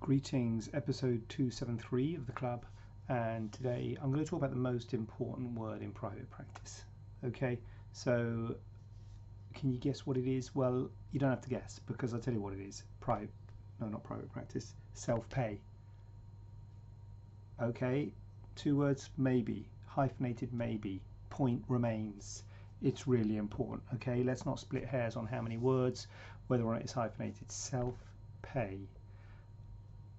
Greetings, episode 273 of the club, and today I'm going to talk about the most important word in private practice. Okay, so can you guess what it is? Well, you don't have to guess because I'll tell you what it is. Not private practice, self-pay. Okay, two words, maybe, hyphenated maybe, point remains. It's really important. Okay, let's not split hairs on how many words, whether or not it's hyphenated. Self-pay.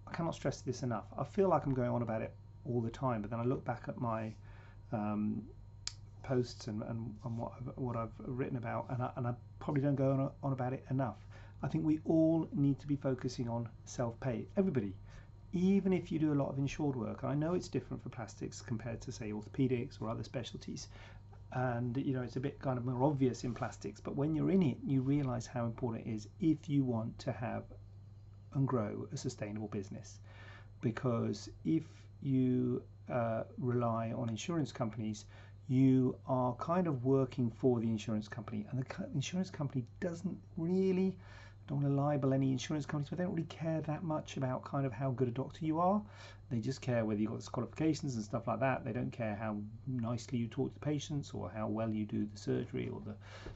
I cannot stress this enough. I feel like I'm going on about it all the time, but then I look back at my posts and what I've written about, and I probably don't go on about it enough. I think we all need to be focusing on self-pay. Everybody, even if you do a lot of insured work. I know it's different for plastics compared to, say, orthopedics or other specialties, and it's a bit kind of more obvious in plastics, but when you're in it, you realize how important it is if you want to have and grow a sustainable business. Because if you rely on insurance companies, you are kind of working for the insurance company, and the insurance company doesn't really, don't want to libel any insurance companies, but they don't really care that much about kind of how good a doctor you are. They just care whether you've got the qualifications and stuff like that. They don't care how nicely you talk to the patients or how well you do the surgery or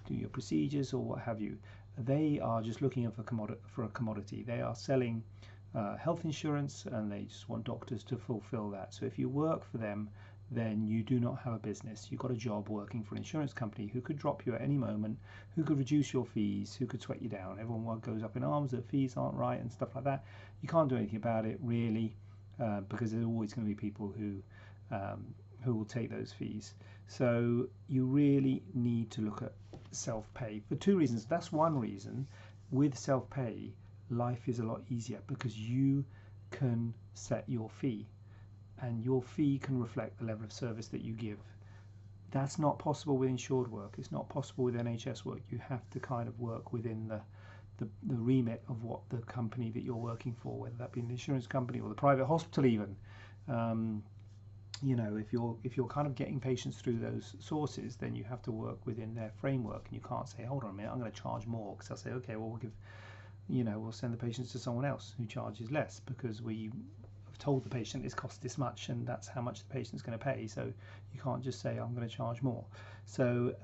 do your procedures or what have you. They are just looking for a commodity. They are selling health insurance, and they just want doctors to fulfill that. So if you work for them, then you do not have a business. You've got a job working for an insurance company who could drop you at any moment, who could reduce your fees, who could sweat you down. Everyone goes up in arms that fees aren't right and stuff like that. You can't do anything about it really, because there's always going to be people who will take those fees. So you really need to look at self-pay for two reasons. That's one reason. With self-pay, life is a lot easier because you can set your fee, and your fee can reflect the level of service that you give. That's not possible with insured work. It's not possible with NHS work. You have to kind of work within the remit of what the company that you're working for, whether that be an insurance company or the private hospital even. If you're kind of getting patients through those sources, then you have to work within their framework, and you can't say, hold on a minute, I'm going to charge more, because I'll say, okay, well, we'll send the patients to someone else who charges less, because we have told the patient it's cost this much and that's how much the patient's going to pay. So you can't just say, I'm going to charge more. So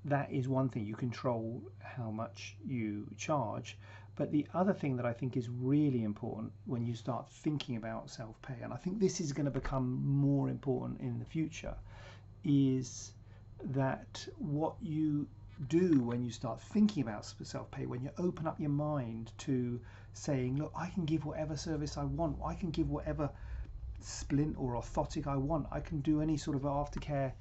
that is one thing. You control how much you charge. But the other thing that I think is really important when you start thinking about self-pay, and I think this is going to become more important in the future, is that what you do when you start thinking about self-pay, when you open up your mind to saying, look, I can give whatever service I want, I can give whatever splint or orthotic I want, I can do any sort of aftercare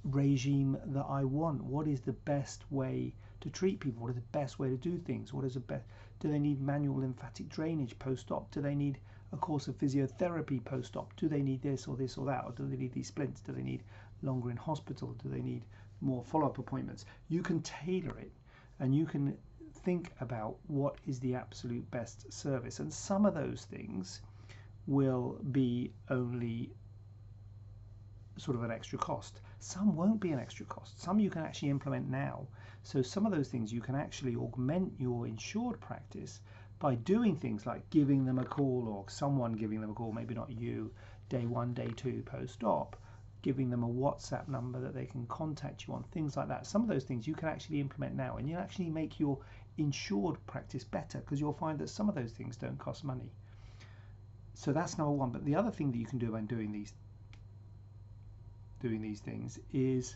regime that I want. What is the best way to treat people? What is the best way to do things? What is the best? Do they need manual lymphatic drainage post-op? Do they need a course of physiotherapy post-op? Do they need this or this or that? Or do they need these splints? Do they need longer in hospital? Do they need more follow-up appointments? You can tailor it, and you can think about what is the absolute best service. And some of those things will be only sort of an extra cost. Some won't be an extra cost. Some you can actually implement now. So some of those things you can actually augment your insured practice by doing things like giving them a call, or someone giving them a call, maybe not you, day 1, day 2 post-op, giving them a WhatsApp number that they can contact you on, things like that. Some of those things you can actually implement now, and you actually make your insured practice better, because you'll find that some of those things don't cost money. So that's number one. But the other thing that you can do when doing these things is,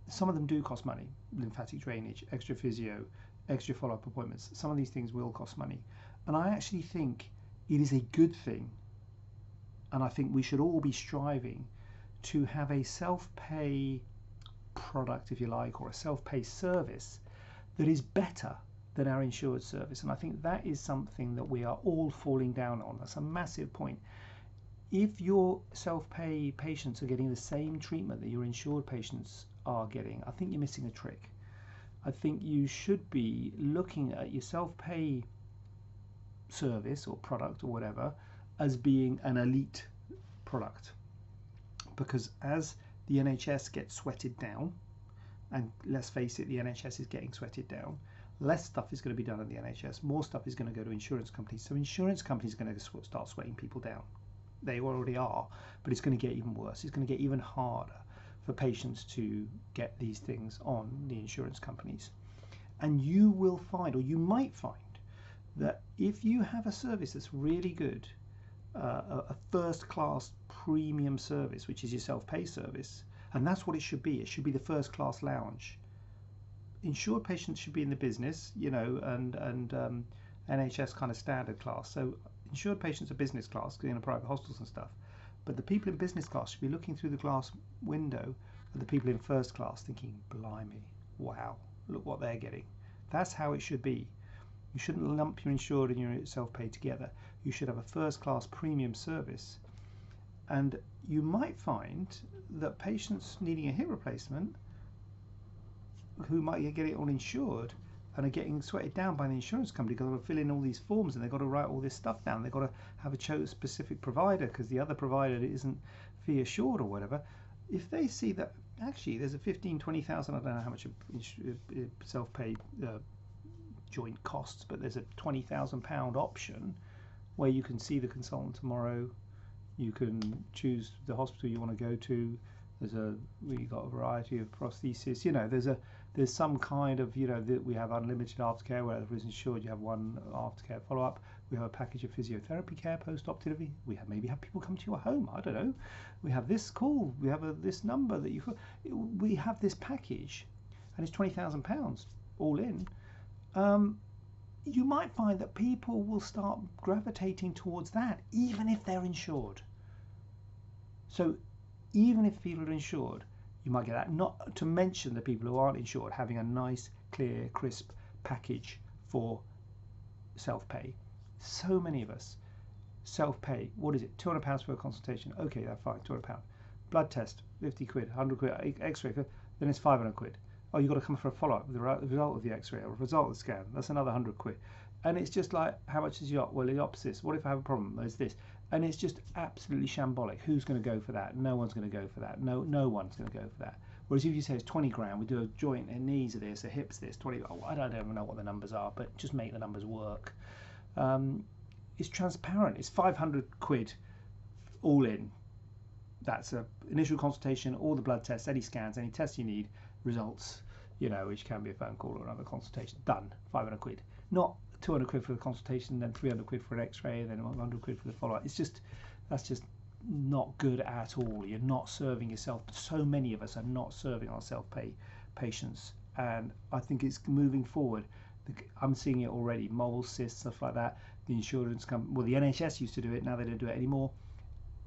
some of them do cost money. Lymphatic drainage, extra physio, extra follow-up appointments. Some of these things will cost money, and I actually think it is a good thing, and I think we should all be striving to have a self-pay product, if you like, or a self-pay service that is better than our insured service. And I think that is something that we are all falling down on. That's a massive point. If your self-pay patients are getting the same treatment that your insured patients are getting, I think you're missing a trick. I think you should be looking at your self-pay service or product or whatever as being an elite product, because as the NHS gets sweated down, and let's face it, the NHS is getting sweated down, less stuff is going to be done at the NHS, more stuff is going to go to insurance companies. So insurance companies are going to start sweating people down. They already are, but it's going to get even worse. It's going to get even harder for patients to get these things on the insurance companies. And you will find, or you might find, that if you have a service that's really good, a first-class premium service, which is your self-pay service, and that's what it should be. It should be the first-class lounge. Insured patients should be in the business, you know, and NHS kind of standard class. So insured patients are business class, in private hospitals and stuff. But the people in business class should be looking through the glass window at the people in first class, thinking, "Blimey, wow, look what they're getting." That's how it should be. You shouldn't lump your insured and your self-pay together. You should have a first-class premium service. And you might find that patients needing a hip replacement who might get it all insured and are getting sweated down by the insurance company because they've got to fill in all these forms and they've got to write all this stuff down. They've got to have a specific provider because the other provider isn't fee assured or whatever. If they see that actually there's a 15, 20,000, I don't know how much a self-pay joint costs, but there's a £20,000 option where you can see the consultant tomorrow. You can choose the hospital you want to go to. We've got a variety of prosthesis. You know, there's some kind of, you know, we have unlimited aftercare, where if it's insured, you have one aftercare follow-up. We have a package of physiotherapy care post-operatively. We maybe have people come to your home. I don't know. We have this call. We have this number that we have this package, and it's £20,000 all in. You might find that people will start gravitating towards that, even if they're insured. So even if people are insured, you might get that. Not to mention the people who aren't insured having a nice, clear, crisp package for self-pay. So many of us self-pay. What is it? £200 for a consultation. Okay, that's fine. £200. Blood test, 50 quid, 100 quid. X-ray, then it's 500 quid. Oh, you've got to come for a follow-up with the result of the X-ray or the result of the scan. That's another 100 quid. And it's just like, how much is your? Well, the opposite. What if I have a problem? There's this. And it's just absolutely shambolic. Who's going to go for that? No one's going to go for that. No one's going to go for that. Whereas if you say it's 20 grand, we do a joint, a knees of this, a hips this, 20. Oh, I don't even know what the numbers are, but just make the numbers work. It's transparent. It's 500 quid all in. That's a initial consultation, all the blood tests, any scans, any tests you need, results, you know, which can be a phone call or another consultation. Done. 500 quid. Not 200 quid for the consultation, then 300 quid for an X-ray, then 100 quid for the follow-up. That's just not good at all. You're not serving yourself. So many of us are not serving our self-pay patients, and I think it's moving forward. I'm seeing it already. Mole cysts, stuff like that. The insurance company, well, the NHS used to do it. Now they don't do it anymore.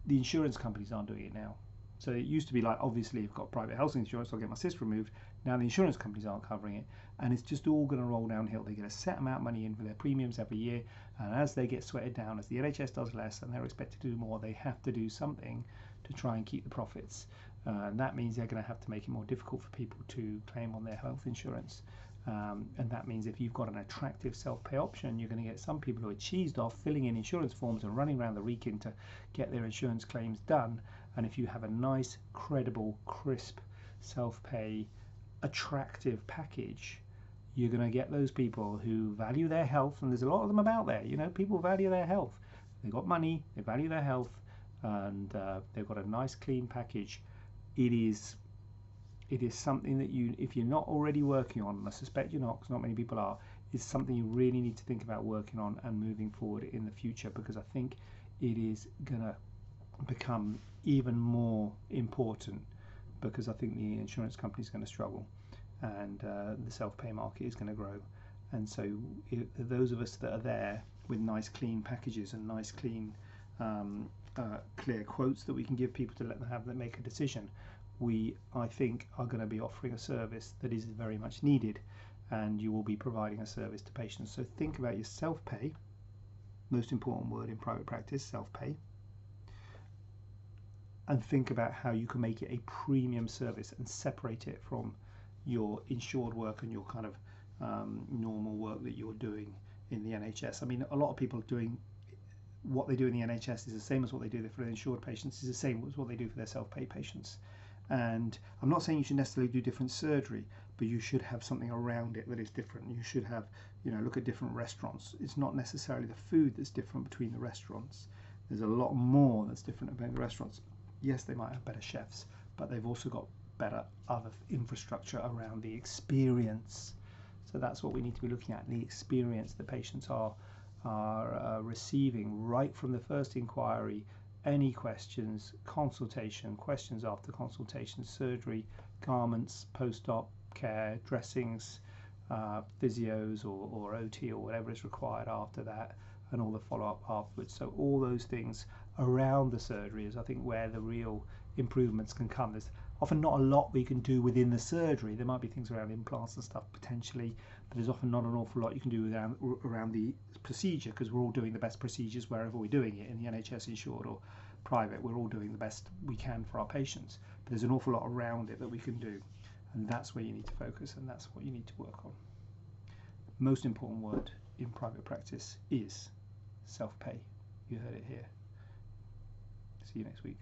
The insurance companies aren't doing it now. So it used to be like, obviously, if I've got private health insurance, I'll get my cyst removed. Now the insurance companies aren't covering it, and it's just all going to roll downhill. They get a set amount of money in for their premiums every year, and as they get sweated down, as the NHS does less and they're expected to do more, they have to do something to try and keep the profits. And that means they're going to have to make it more difficult for people to claim on their health insurance. And that means if you've got an attractive self-pay option, you're going to get some people who are cheesed off filling in insurance forms and running around the weekend to get their insurance claims done. And if you have a nice, credible, crisp, self-pay, attractive package, you're going to get those people who value their health, and there's a lot of them about there. You know, people value their health. They've got money, they value their health, and they've got a nice, clean package. It is something that you, if you're not already working on, and I suspect you're not, because not many people are, is something you really need to think about working on and moving forward in the future, because I think it is going to become even more important, because I think the insurance company is going to struggle, and the self-pay market is going to grow. And so those of us that are there with nice clean packages and nice clean clear quotes that we can give people to let them have that make a decision, I think are going to be offering a service that is very much needed, and you will be providing a service to patients. So think about your self-pay, most important word in private practice, self-pay, and think about how you can make it a premium service and separate it from your insured work and your kind of normal work that you're doing in the NHS. I mean, a lot of people doing what they do in the NHS is the same as what they do for their insured patients, is the same as what they do for their self-pay patients. And I'm not saying you should necessarily do different surgery, but you should have something around it that is different. You should have, look at different restaurants. It's not necessarily the food that's different between the restaurants. There's a lot more that's different about the restaurants. Yes, they might have better chefs, but they've also got better other infrastructure around the experience. So that's what we need to be looking at, the experience the patients are receiving right from the first inquiry. Any questions, consultation, questions after consultation, surgery, garments, post-op care, dressings, physios or OT or whatever is required after that, and all the follow-up afterwards. So all those things around the surgery is, I think, where the real improvements can come. There's often not a lot we can do within the surgery. There might be things around implants and stuff potentially, but there's often not an awful lot you can do around the procedure, because we're all doing the best procedures wherever we're doing it, in the NHS insured or private. We're all doing the best we can for our patients, but there's an awful lot around it that we can do, and that's where you need to focus, and that's what you need to work on. Most important word in private practice is self-pay. You heard it here. See you next week.